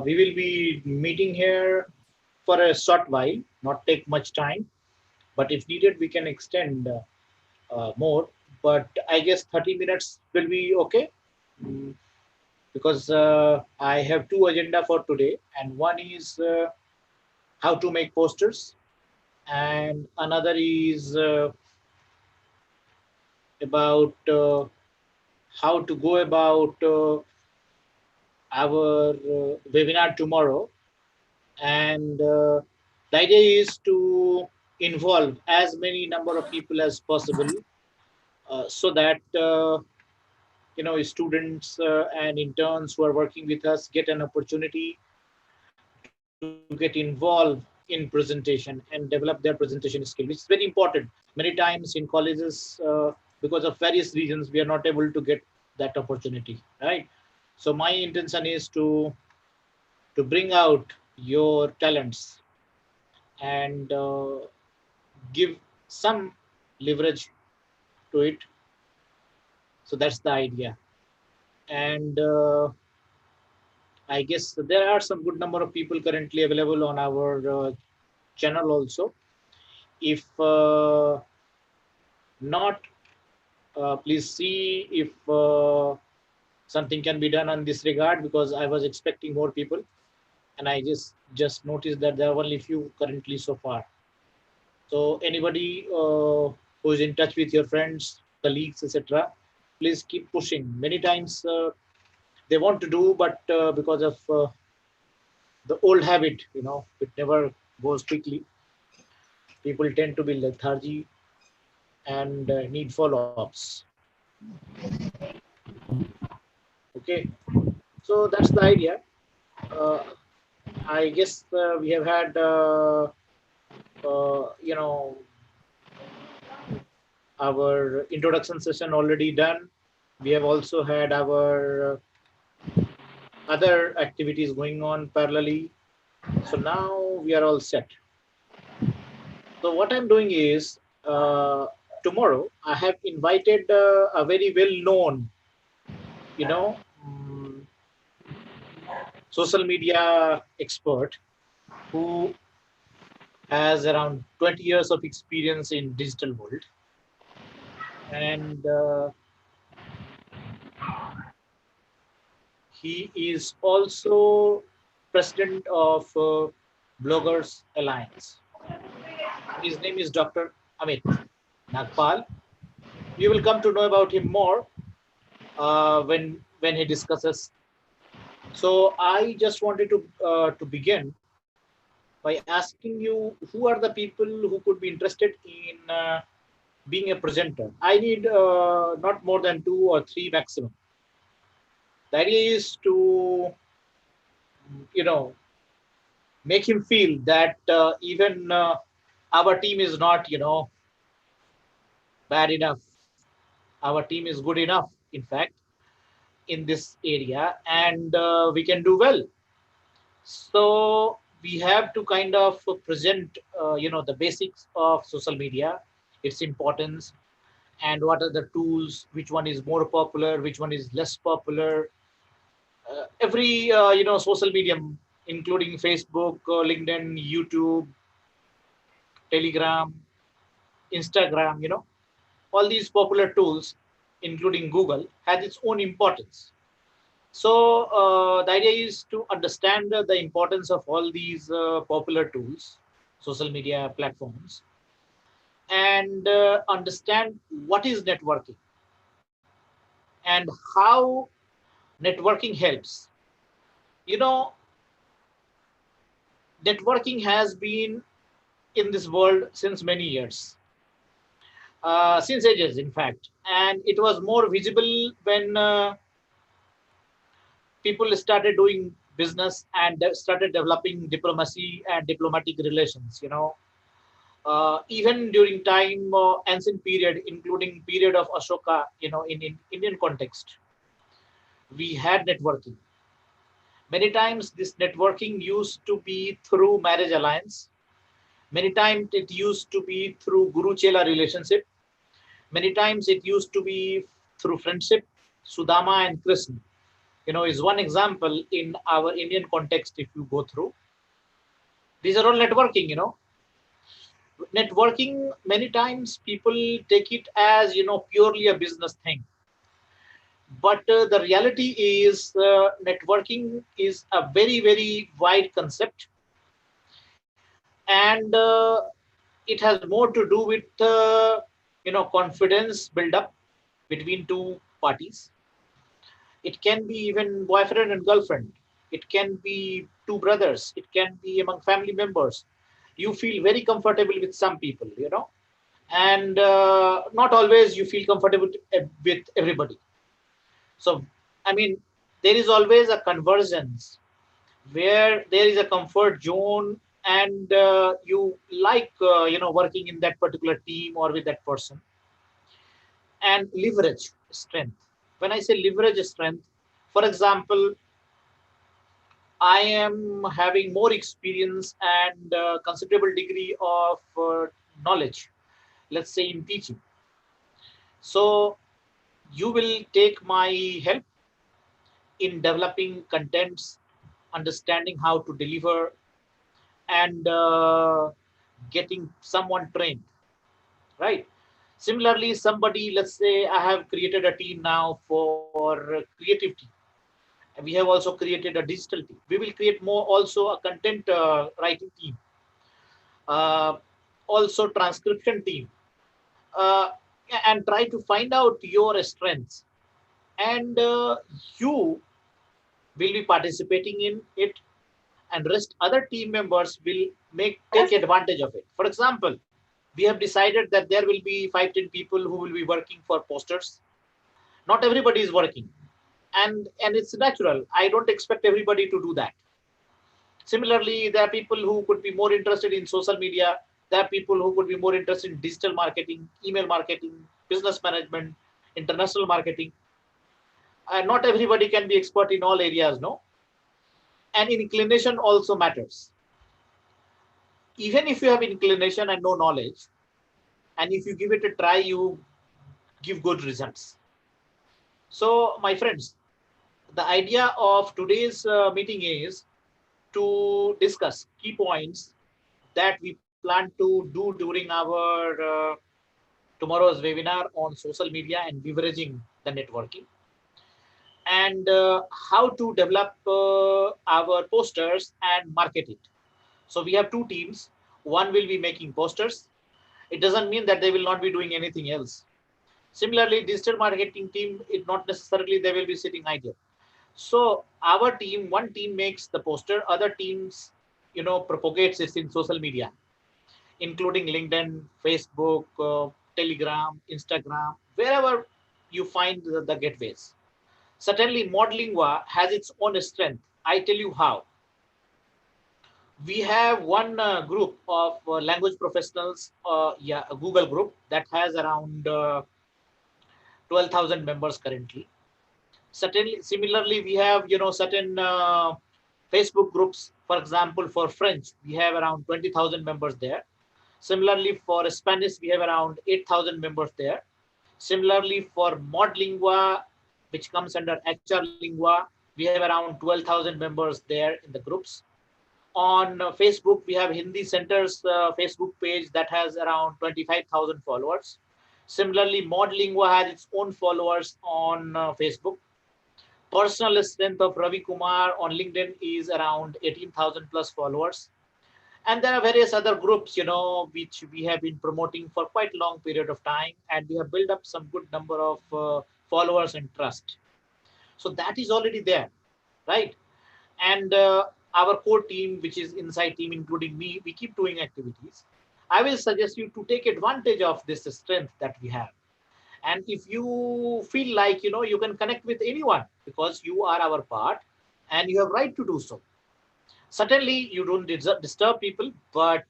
we will be meeting here for a short while, not take much time, but if needed, we can extend more. But I guess 30 minutes will be okay. Mm, because I have two agenda for today, and one is how to make posters, and another is about how to go about our webinar tomorrow. And the idea is to involve as many number of people as possible, so that students and interns who are working with us get an opportunity to get involved in presentation and develop their presentation skill, which is very important. Many times in colleges, because of various reasons, we are not able to get that opportunity, right? So my intention is to bring out your talents and give some leverage to it. So that's the idea. And I guess there are some good number of people currently available on our channel also. If not, please see if something can be done on this regard, because I was expecting more people, and I just noticed that there are only few currently so far. So anybody who is in touch with your friends, colleagues, etc., please keep pushing. Many times they want to do, but because of the old habit, it never goes quickly. People tend to be lethargy and need follow-ups. Okay, so that's the idea. Uh, I guess we have had, you know, our introduction session already done. We have also had our other activities going on parallelly. So now we are all set. So what I'm doing is, tomorrow I have invited a very well-known, you know, mm, social media expert who has around 20 years of experience in digital world, and he is also president of Bloggers Alliance. His name is Dr. Amit Nagpal. You will come to know about him more when he discusses. So I just wanted to begin by asking you, who are the people who could be interested in being a presenter? I need not more than 2 or 3 maximum. The idea is to, you know, make him feel that even our team is not, bad enough. Our team is good enough, in fact, in this area, and we can do well. So we have to kind of present, the basics of social media, its importance, and what are the tools, which one is more popular, which one is less popular. Every, social medium, including Facebook, LinkedIn, YouTube, Telegram, Instagram, all these popular tools, including Google, has its own importance. So the idea is to understand the importance of all these popular tools, social media platforms, and understand what is networking and how networking helps. You know, networking has been in this world since many years, since ages, in fact, and it was more visible when people started doing business and started developing diplomacy and diplomatic relations. Even during time, ancient period, including period of Ashoka, in Indian context, we had networking. Many times this networking used to be through marriage alliance. Many times it used to be through Guru Chela relationship. Many times it used to be through friendship, Sudama and Krishna. is one example in our Indian context. If you go through, these are all networking. Networking, many times people take it as purely a business thing, but the reality is networking is a very very wide concept, and it has more to do with confidence build up between two parties. It can be even boyfriend and girlfriend. It can be two brothers. It can be among family members. You feel very comfortable with some people, and not always you feel comfortable with everybody. So, I mean, there is always a convergence where there is a comfort zone, and you like, working in that particular team or with that person, and leverage strength. When I say leverage strength, for example, I am having more experience and considerable degree of knowledge, let's say in teaching. So you will take my help in developing contents, understanding how to deliver, and getting someone trained, right? Similarly, somebody, let's say I have created a team now for creativity. And we have also created a digital team. We will create more also a content writing team, uh, also transcription team, uh, and try to find out your strengths. And you will be participating in it, and rest other team members will take advantage of it. For example, we have decided that there will be 5-10 people who will be working for posters. Not everybody is working, and it's natural. I don't expect everybody to do that. Similarly, there are people who could be more interested in social media. There are people who could be more interested in digital marketing, email marketing, business management, international marketing. Not everybody can be expert in all areas, no? And inclination also matters. Even if you have inclination and no knowledge, and if you give it a try, you give good results. So, my friends, the idea of today's meeting is to discuss key points that we plan to do during our tomorrow's webinar on social media and leveraging the networking, and how to develop our posters and market it. So we have two teams. One will be making posters. It doesn't mean that they will not be doing anything else. Similarly, digital marketing team, it not necessarily they will be sitting idle. So our team, one team makes the poster, other teams, propagates it in social media, including LinkedIn, Facebook, Telegram, Instagram, wherever you find the gateways. Certainly, Modlingua has its own strength. I tell you how. We have one group of language professionals, yeah, a Google group that has around 12,000 members currently. Certainly, similarly, we have certain Facebook groups. For example, for French, we have around 20,000 members there. Similarly, for Spanish, we have around 8,000 members there. Similarly, for Modlingua, which comes under HR Lingua, we have around 12,000 members there in the groups. On Facebook, we have Hindi Center's Facebook page that has around 25,000 followers. Similarly, Modlingua has its own followers on Facebook. Personal strength of Ravi Kumar on LinkedIn is around 18,000 plus followers. And there are various other groups, which we have been promoting for quite a long period of time, and we have built up some good number of followers and trust. So that is already there, right? And our core team, which is inside team, including me, we keep doing activities. I will suggest you to take advantage of this strength that we have. And if you feel like, you can connect with anyone because you are our part and you have right to do so. Certainly you don't disturb people, but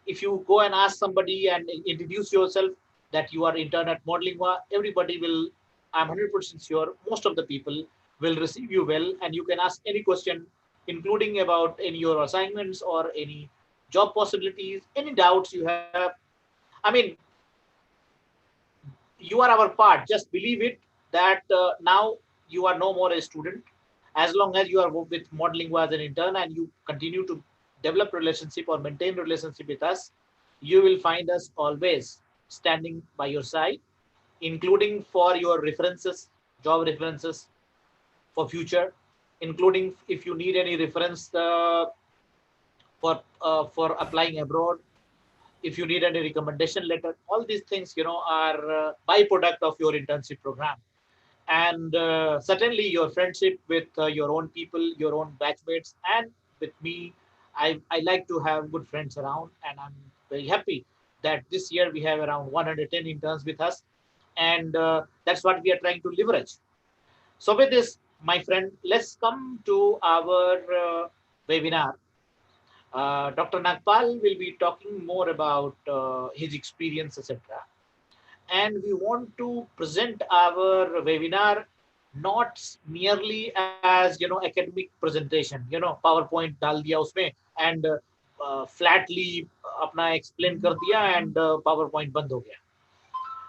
if you go and ask somebody and introduce yourself that you are intern at Modlingua, everybody will, I'm 100% sure most of the people will receive you well, and you can ask any question, including about any your assignments or any job possibilities, any doubts you have. I mean, you are our part, just believe it, that now you are no more a student. As long as you are with Modlingua as an intern and you continue to develop relationship or maintain relationship with us, you will find us always standing by your side, including for your references, job references for future, including if you need any reference for applying abroad, if you need any recommendation letter. All these things, are byproduct of your internship program. And certainly your friendship with your own people, your own batchmates, and with me, I like to have good friends around, and I'm very happy that this year we have around 110 interns with us, and that's what we are trying to leverage. So with this, my friend, let's come to our webinar. Dr. Nagpal will be talking more about his experience, etc. And we want to present our webinar not merely as academic presentation, PowerPoint डाल दिया उसमें and flatly अपना explain कर दिया and PowerPoint बंद हो गया.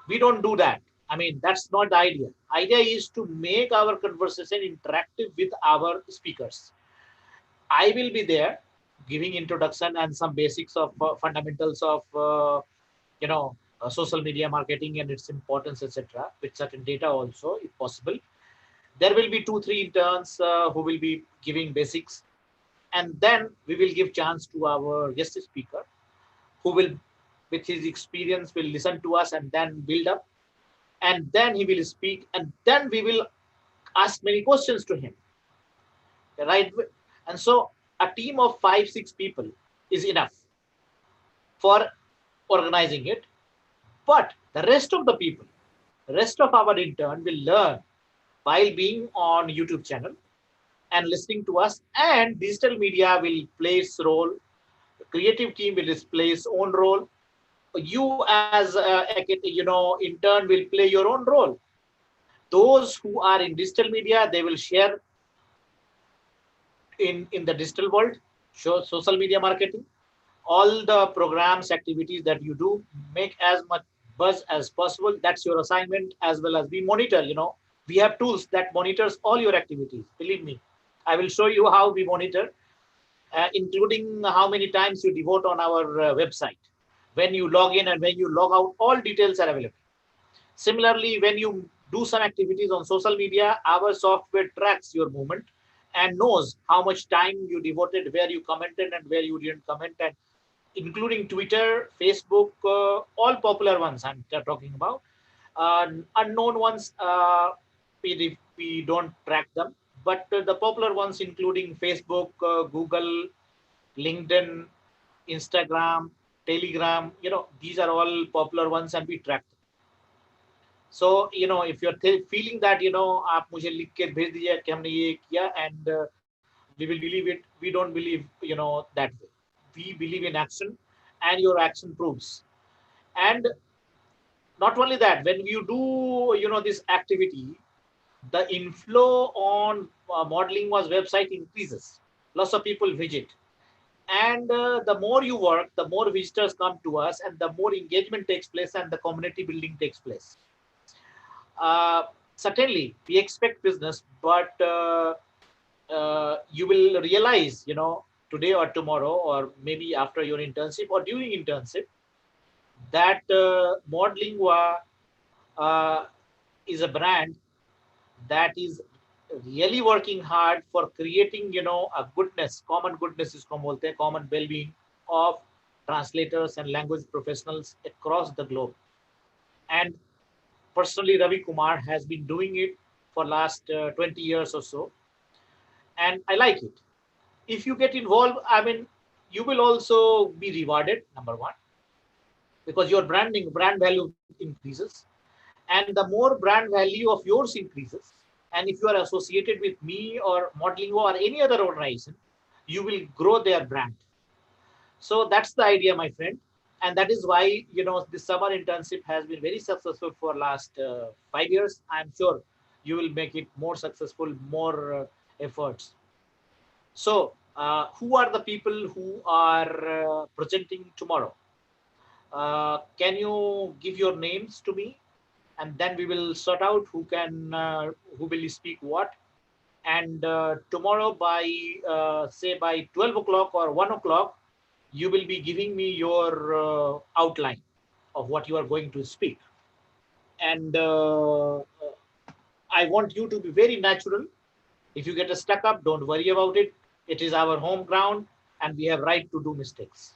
We don't do that. I mean, that's not the idea. Idea is to make our conversation interactive with our speakers. I will be there giving introduction and some basics of fundamentals of social media marketing and its importance, etc. With certain data also, if possible. There will be 2-3 interns who will be giving basics, and then we will give chance to our guest speaker, who will, with his experience, will listen to us and then build up, and then he will speak, and then we will ask many questions to him, right? And so a team of 5-6 people is enough for organizing it. But the rest of the people, the rest of our intern will learn while being on YouTube channel and listening to us, and digital media will play its role. The creative team will play its own role. You as intern will play your own role. Those who are in digital media, they will share in the digital world, show social media marketing, all the programs, activities that you do, make as much buzz as possible. That's your assignment, as well as we monitor. We have tools that monitors all your activities. Believe me, I will show you how we monitor, including how many times you devote on our website. When you log in and when you log out, all details are available. Similarly, when you do some activities on social media, our software tracks your movement and knows how much time you devoted, where you commented and where you didn't comment, and including Twitter, Facebook, all popular ones I'm talking about. Unknown ones, we don't track them, but the popular ones, including Facebook, Google, LinkedIn, Instagram, Telegram, these are all popular ones and we track them. So, if you're feeling that, आप मुझे लिख के भेज दीजिए कि हमने ये किया, and we will believe it. We don't believe, that way. We believe in action, and your action proves. And not only that, when you do, this activity, the inflow on Modlingua's website increases. Lots of people visit. And the more you work, the more visitors come to us, and the more engagement takes place and the community building takes place. Certainly, we expect business, but you will realize, today or tomorrow, or maybe after your internship or during internship, that Modlingua is a brand that is really working hard for creating, a goodness, common goodness is common well-being of translators and language professionals across the globe. And personally, Ravi Kumar has been doing it for last 20 years or so. And I like it. If you get involved, I mean, you will also be rewarded, number one, because your brand value increases. And the more brand value of yours increases, and if you are associated with me or Modlingua or any other organization, you will grow their brand. So that's the idea, my friend. And that is why, this summer internship has been very successful for last 5 years. I'm sure you will make it more successful, more efforts. So who are the people who are presenting tomorrow? Can you give your names to me? and then we will sort out who will speak what. And tomorrow say by 12 o'clock or 1 o'clock, you will be giving me your outline of what you are going to speak. And I want you to be very natural. If you get stuck up, don't worry about it. It is our home ground, and we have right to do mistakes.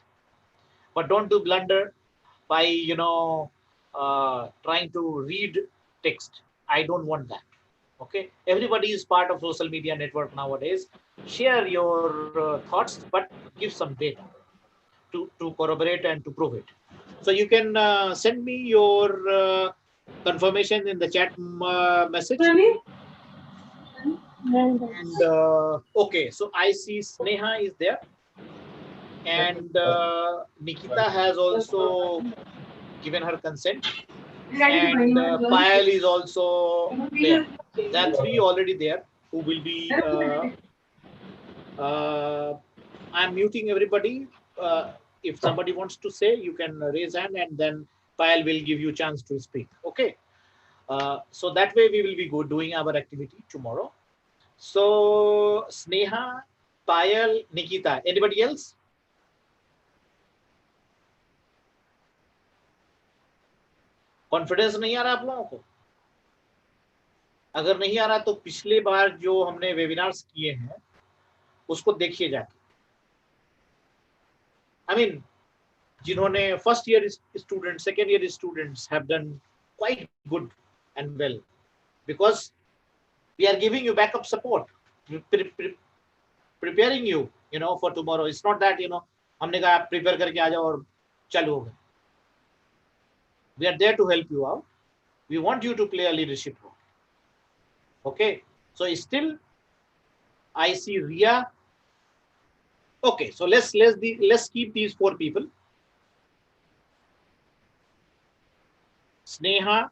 But don't do blunder by trying to read text. I don't want that. Okay, everybody is part of social media network nowadays. Share your thoughts, but give some data to corroborate and to prove it. So you can send me your confirmation in the chat message. And okay, so I see Sneha is there, and Nikita has also given her consent, and Payal is also there. There are three already there who will be. I'm muting everybody. If somebody wants to say, you can raise hand, and then Payal will give you a chance to speak. Okay. So that way we will be doing our activity tomorrow. So Sneha, Payal, Nikita. Anybody else? Confidence नहीं आ रहा आप लोगों को? अगर नहीं आ रहा तो पिछले बार जो हमने वेबिनार्स किए हैं उसको देखिए जाके. I mean, जिन्होंने first year student, second year students have done quite good and well, because we are giving you backup support, preparing you know for tomorrow. It's not that हमने कहा आप प्रिपेयर करके आ जाओ और चालू हो गए. We are there to help you out. We want you to play a leadership role. Okay, so still I see Ria. Okay, so let's keep these four people. Sneha,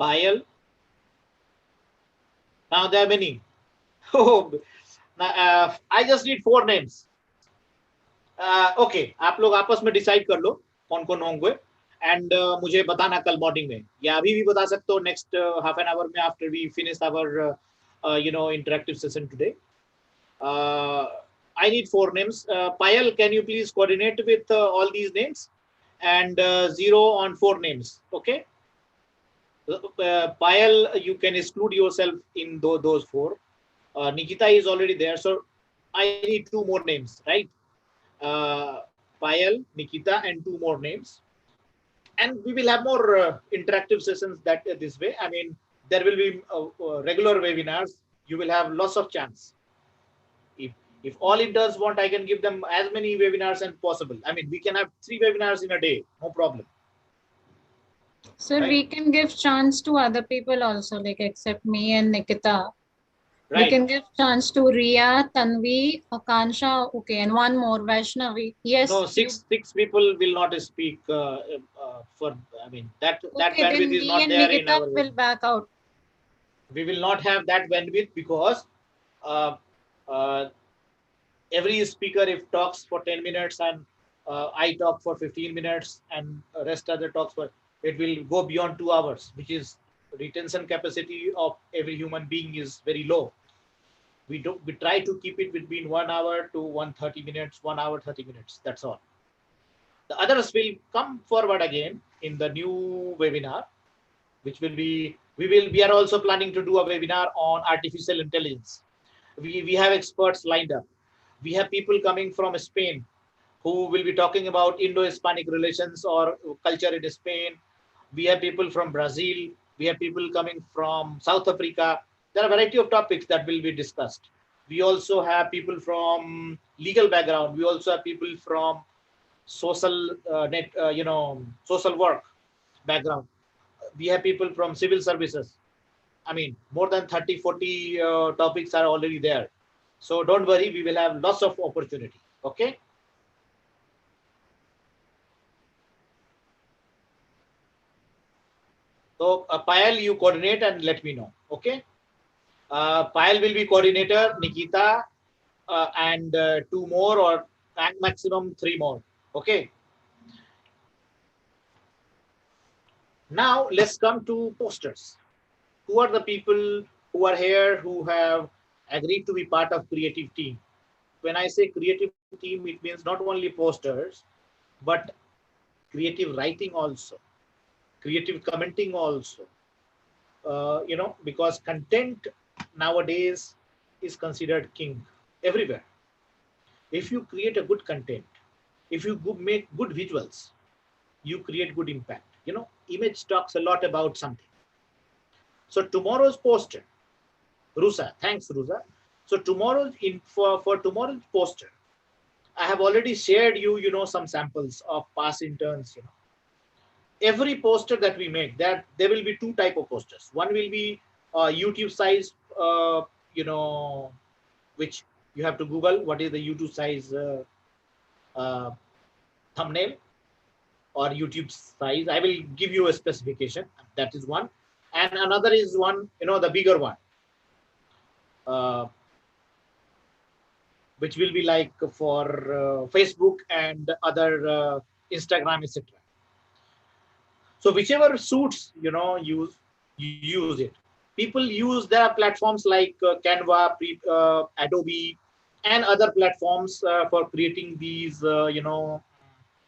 Payal. Now there are many. Oh, I just need four names. Okay, आप लोग आपस में decide कर लो कौन कौन होंगे, and मुझे बताना कल मॉर्निंग में, या अभी भी बता सकते हो नेक्स्ट हाफ एन आवर में after we finish our interactive session today. I need four names. Payal, can you please coordinate with all these names, and zero on four names? Okay. Payal, you can exclude yourself in those four. Nikita is already there, so I need two more names, right? Payal, Nikita, and two more names. And we will have more interactive sessions this way. I mean, there will be regular webinars. You will have lots of chance. If all Interns want, I can give them as many webinars as possible. I mean, we can have 3 webinars in a day, no problem. Sir, right? We can give chance to other people also, like except me and Nikita. Right. We can give chance to Ria, Tanvi, Akansha, okay, and one more, Vaishnavi. Yes. No, six people will not speak for. I mean, that bandwidth is not there in our. Will back out. We will not have that bandwidth because every speaker, if talks for 10 minutes and I talk for 15 minutes and rest other talks for, it will go beyond 2 hours, which is retention capacity of every human being is very low. We try to keep it between 1 hour to 130 minutes, 1 hour 30 minutes. That's all. The others will come forward again in the new webinar, which will be we are also planning to do a webinar on artificial intelligence. We have experts lined up. We have people coming from Spain who will be talking about Indo-Hispanic relations or culture in Spain. We have people from Brazil. We have people coming from South Africa. There are a variety of topics that will be discussed. We also have people from legal background. We also have people from social social work background. We have people from civil services. I mean, more than 30, 40 topics are already there. So don't worry, we will have lots of opportunity. Okay. So Payal, you coordinate and let me know. Okay. Payal will be coordinator, Nikita, and 2 more or maximum 3 more. Okay. Now let's come to posters. Who are the people who are here who have agreed to be part of creative team? When I say creative team, it means not only posters, but creative writing also, creative commenting also. Because content nowadays is considered king everywhere. If you create a good content, if you make good visuals, you create good impact. Image talks a lot about something. So tomorrow's poster, Rusa, thanks Rusa. So for tomorrow's poster, I have already shared some samples of past interns. Every poster that we make, that there will be two type of posters. One will be YouTube size, you know, which you have to Google what is the YouTube size uh, thumbnail or YouTube size. I will give you a specification. That is one, and another is one, the bigger one, uh, which will be like for Facebook and other Instagram, etc. So whichever suits, you use it. People use the platforms like Canva, Adobe, and other platforms for creating these,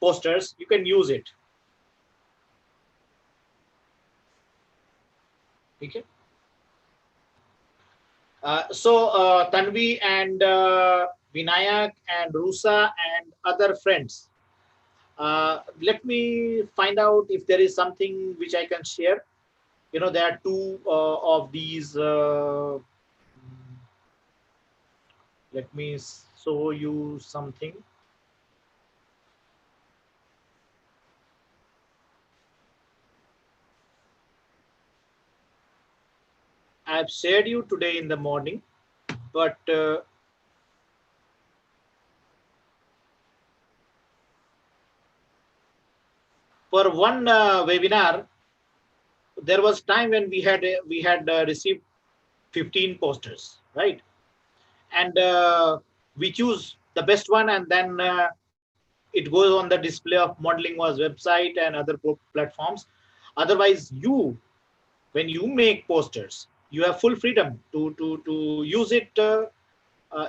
posters. You can use it. Okay. So Tanvi and Vinayak and Rusa and other friends. Let me find out if there is something which I can share. There are two of these. Let me show you something. I've shared you today in the morning, but for one webinar, there was time when we had received 15 posters, right? And we choose the best one, and then it goes on the display of Modlingua's website and other platforms. Otherwise, when you make posters, you have full freedom to use it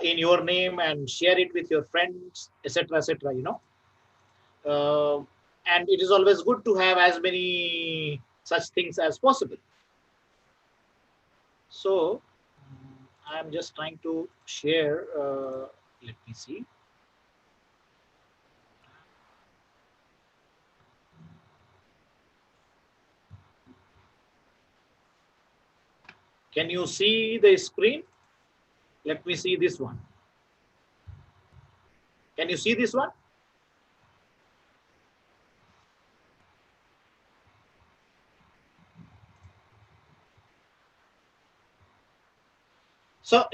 in your name and share it with your friends, etc., etc. Uh, and it is always good to have as many such things as possible. So I'm just trying to share. Let me see. Can you see the screen? Let me see this one. Can you see this one? So,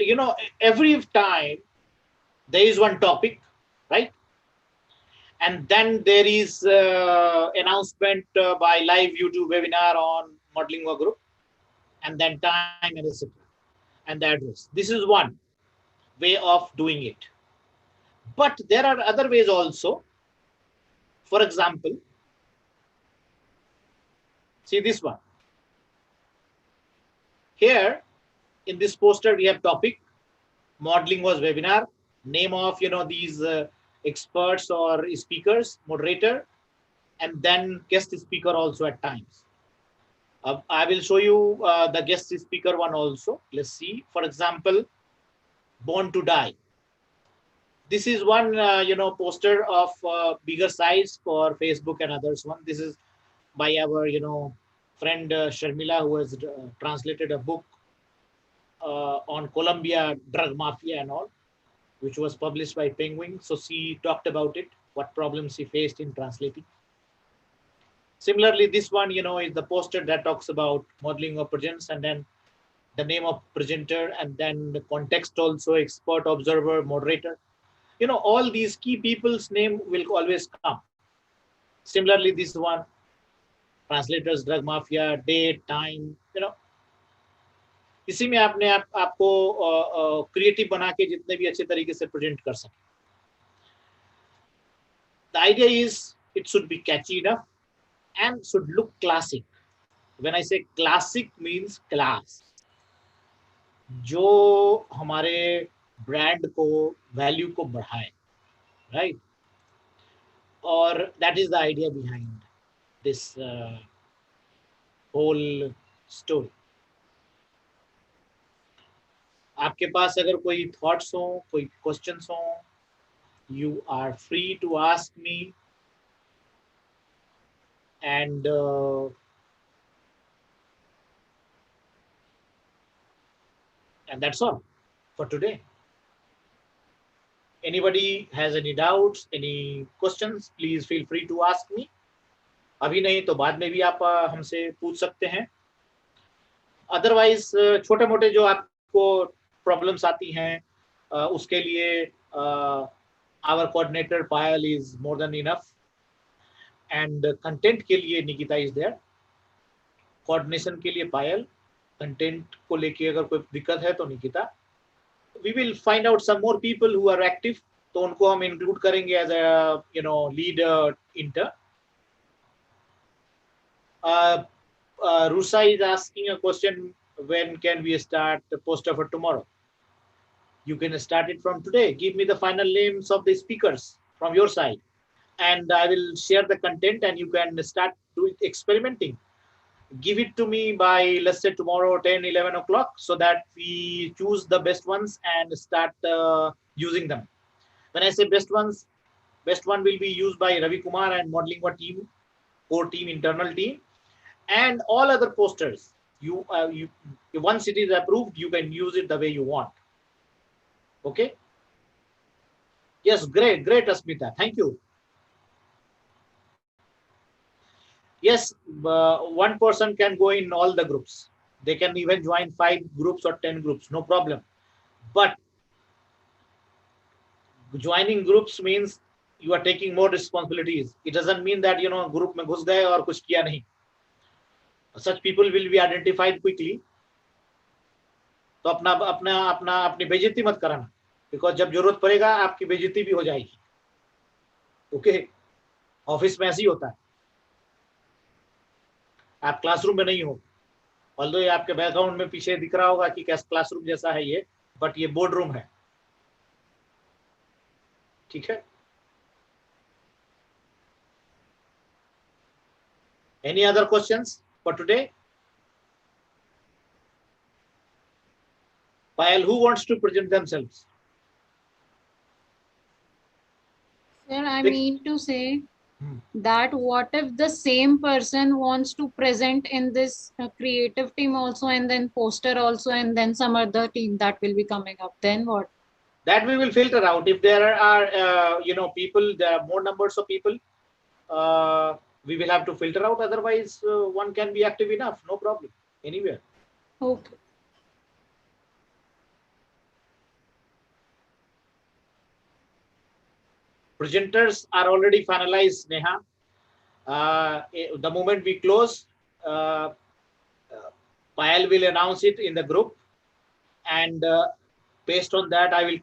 every time there is one topic, right? And then there is announcement by live YouTube webinar on Modlingua group, and then time and etc. And the address. This is one way of doing it. But there are other ways also. For example, see this one. Here in this poster, we have topic, Modlingua's webinar, name of these experts or speakers, moderator, and then guest speaker also at times. I will show you the guest speaker one also. Let's see. For example, Born to Die. This is one poster of bigger size for Facebook and others one. This is by our friend Sharmila, who has translated a book on Colombia drug mafia and all, which was published by Penguin. So she talked about it, what problems she faced in translating. Similarly, this one, is the poster that talks about modeling of presence, and then the name of presenter, and then the context also, expert, observer, moderator. All these key people's name will always come. Similarly, this one, translators, drug mafia, date, time, इसी में आपको creative बना के जितने भी अच्छे तरीके से प्रेजेंट कर सके. The idea is it should be catchy enough and should look classic. When I से क्लासिक मीन्स क्लास, जो हमारे ब्रांड को, वैल्यू को बढ़ाए, राइट? और that is the idea behind this whole story. आपके पास अगर कोई थॉट्स हो, कोई क्वेश्चंस हो, you are free to ask me, and that's all for today. Anybody has any doubts, any questions, please feel free to ask me. अभी नहीं तो बाद में भी आप हमसे पूछ सकते हैं. अदरवाइज छोटे मोटे जो आपको प्रॉब्लम्स आती हैं, उसके लिए our coordinator Payal is more than enough, and content के लिए निकिता इज देयर. कोऑर्डिनेशन के लिए पायल, कंटेंट को लेके अगर कोई दिक्कत है तो Nikita. We will find out some more people who are active, तो उनको हम इंक्लूड करेंगे as a lead intern. Rusa is asking a question, when can we start the poster for tomorrow? You can start it from today. Give me the final names of the speakers from your side, and I will share the content and you can start doing experimenting. Give it to me by, let's say, tomorrow 10-11 o'clock, so that we choose the best ones and start using them. When I say best ones, best one will be used by Ravi Kumar and Modlingua team, core team, internal team, and all other posters. You once it is approved, you can use it the way you want. Okay? Yes, great Asmita, thank you. Yes, one person can go in all the groups. They can even join 5 groups or 10 groups, no problem. But joining groups means you are taking more responsibilities. It doesn't mean that group में घुस गए और कुछ किया नहीं. Such people will be identified quickly. तो अपनी बेइज्जती मत कराना, बिकॉज जब जरूरत पड़ेगा आपकी बेइज्जती भी हो जाएगी. ओके? ऑफिस में ऐसे ही होता है. आप क्लासरूम में नहीं हो, ऑल्दो ये आपके बैकग्राउंड में पीछे दिख रहा होगा कि कैसा क्लासरूम जैसा है ये, बट ये बोर्ड रूम है. ठीक है? Any other questions for today? Payal, who wants to present themselves? Sir, I mean to say that what if the same person wants to present in this creative team also, and then poster also, and then some other team that will be coming up, then what? That we will filter out. If there are people, there are more numbers of people, we will have to filter out. Otherwise, one can be active enough, no problem, anywhere. Okay. Presenters are already finalized, Neha. The moment we close, Payal will announce it in the group, and based on that, I will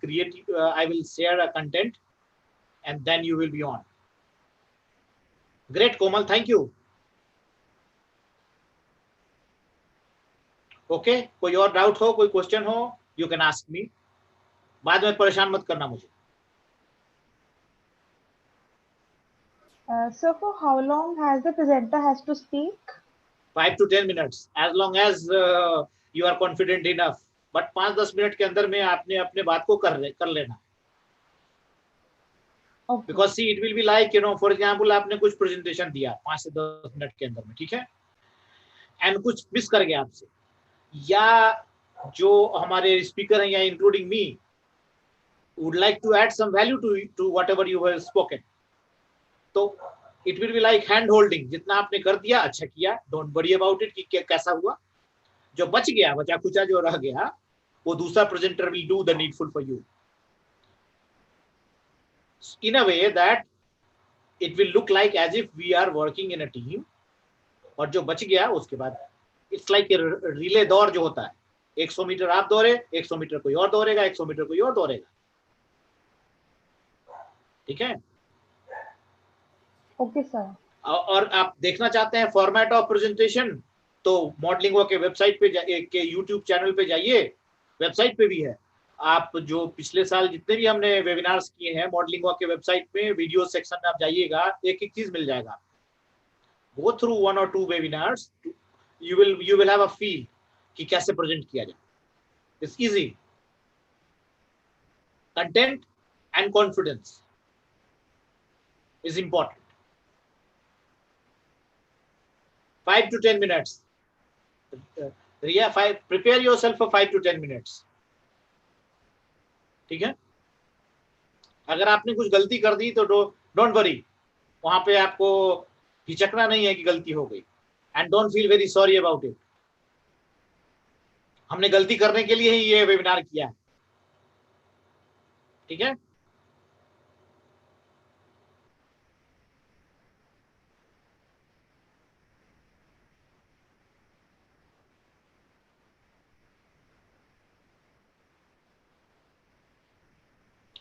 share a content, and then you will be on. Great, Komal, thank you. Okay, कोई और doubt हो, कोई question हो, you can ask me. बाद में परेशान मत करना मुझे. So for how long has the presenter has to speak? 5 to 10 minutes, as long as you are confident enough. But 5-10 minute के अंदर में आपने अपने बात को कर लेना. Okay. Because see, it will be like, for example, आपने कुछ presentation दिया 5 से 10 मिनट के अंदर में, ठीक है, and कुछ मिस कर गया आपसे, या जो हमारे स्पीकर हैं या including me would like to add some value to whatever you have spoken, तो it will be like hand holding. जितना आपने कर दिया अच्छा किया, don't worry about it कि कैसा हुआ. जो बच गया, बचा कुचा जो रह गया, वो दूसरा presenter will do the needful for you in a way that it will look like as if we are working in a team. और जो बच गया उसके बाद it's like a relay दौड़ जो होता है, 100 मीटर आप दौड़े, 100 मीटर कोई और दौड़ेगा, 100 मीटर कोई और दौड़ेगा. ठीक है? Okay, sir. और आप देखना चाहते हैं फॉर्मेट ऑफ प्रेजेंटेशन, तो मॉडलिंगवा के वेबसाइट पे के यूट्यूब चैनल पे जाइए, वेबसाइट पे भी है। आप जो पिछले साल जितने भी हमने वेबिनार्स किए हैं मॉडलिंगवा के वेबसाइट पे वीडियो सेक्शन में आप जाइएगा, एक एक चीज मिल जाएगा। Go through 1 or 2 webinars, you will have a feel कि कैसे प्रेजेंट किया जाए। It's easy. Content and confidence is important. 5 to 10 minutes. Riya, prepare yourself for 5 to 10 minutes. ठीक है? अगर आपने कुछ गलती कर दी तो डोंट वरी, वहां पे आपको हिचकना नहीं है कि गलती हो गई, and don't feel very sorry about it. हमने गलती करने के लिए ही ये वेबिनार किया है। ठीक है?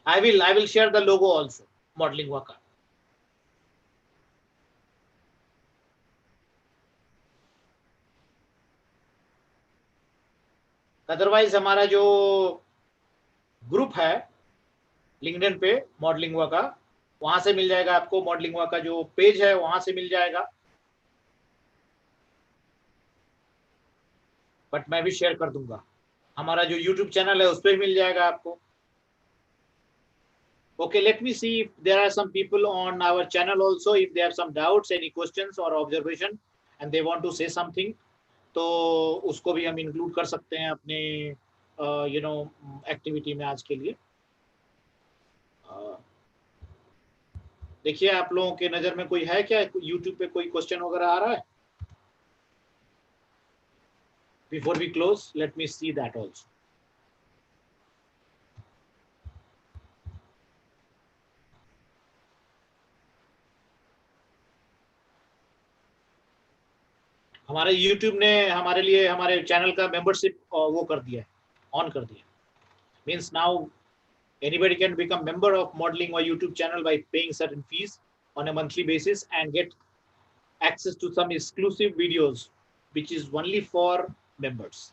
I will share the logo also, Modlingua का। अदरवाइज हमारा जो ग्रुप है लिंक्डइन पे मॉडलिंगवा का, वहां से मिल जाएगा आपको। मॉडलिंगवा का जो पेज है वहां से मिल जाएगा, बट मैं भी शेयर कर दूंगा। हमारा जो यूट्यूब चैनल है उस पर मिल जाएगा आपको। Okay, let me see if there are some people on our channel also, if they have some doubts, any questions or observation and they want to say something, तो उसको भी हम इंक्लूड कर सकते हैं अपने एक्टिविटी में आज के लिए। देखिए आप लोगों के नजर में कोई है क्या, यूट्यूब पे कोई क्वेश्चन वगैरह आ रहा है? Before we close, let me see that also. हमारे YouTube ने हमारे लिए हमारे चैनल का मेंबरशिप वो कर दिया है, ऑन कर दिया। Means now anybody can become member of Modlingua YouTube channel by paying certain fees on a monthly basis and get access to some exclusive videos which is only for members.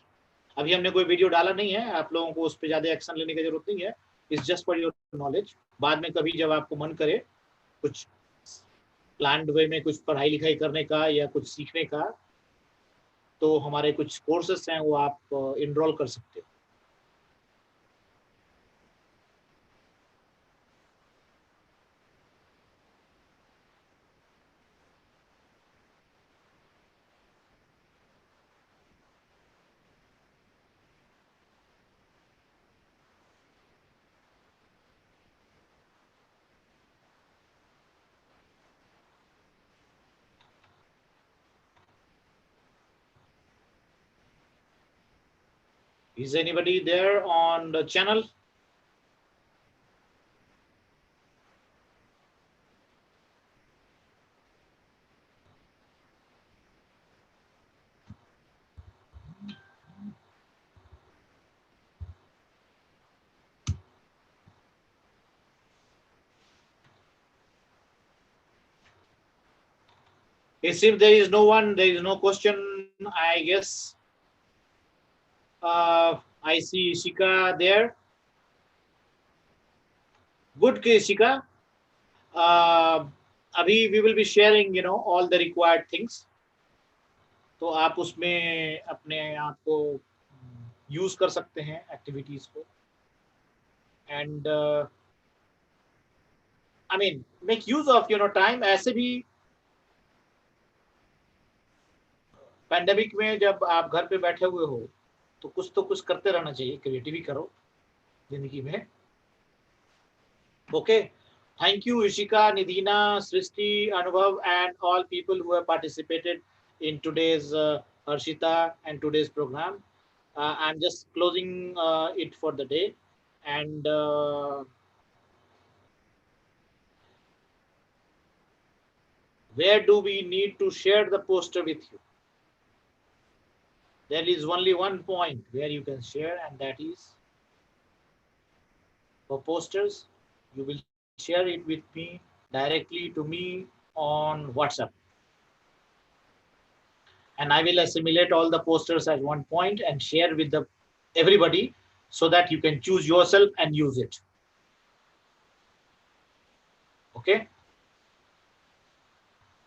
अभी हमने कोई video डाला नहीं है, आप लोगों को उस पर ज्यादा एक्शन लेने की जरूरत नहीं है। It's just for your knowledge. बाद में कभी जब आपको मन करे कुछ प्लान्ड वे में कुछ पढ़ाई लिखाई करने का या कुछ सीखने का, तो हमारे कुछ कोर्सेस हैं वो आप इनरोल कर सकते हो। Is anybody there on the channel? If there is no one, there is no question, I guess. I see Shika there. Good, Shika. अभी we will be sharing, all the required things. तो आप उसमें अपने आप को use कर सकते हैं एक्टिविटीज को, and I mean make use of time. ऐसे भी पैंडेमिक में जब आप घर पे बैठे हुए हो तो कुछ करते रहना चाहिए, क्रिएटिव करो जिंदगी में। Okay, thank you Ishika, Nidhina, Srishti, Anubhav and all people who have participated in today's Harshita and today's program. I'm just closing it for the day, and where do we need to share the poster with you? There is only one point where you can share, and that is for posters. You will share it with me directly to me on WhatsApp. and I will assimilate all the posters at one point and share with the everybody so that you can choose yourself and use it. Okay.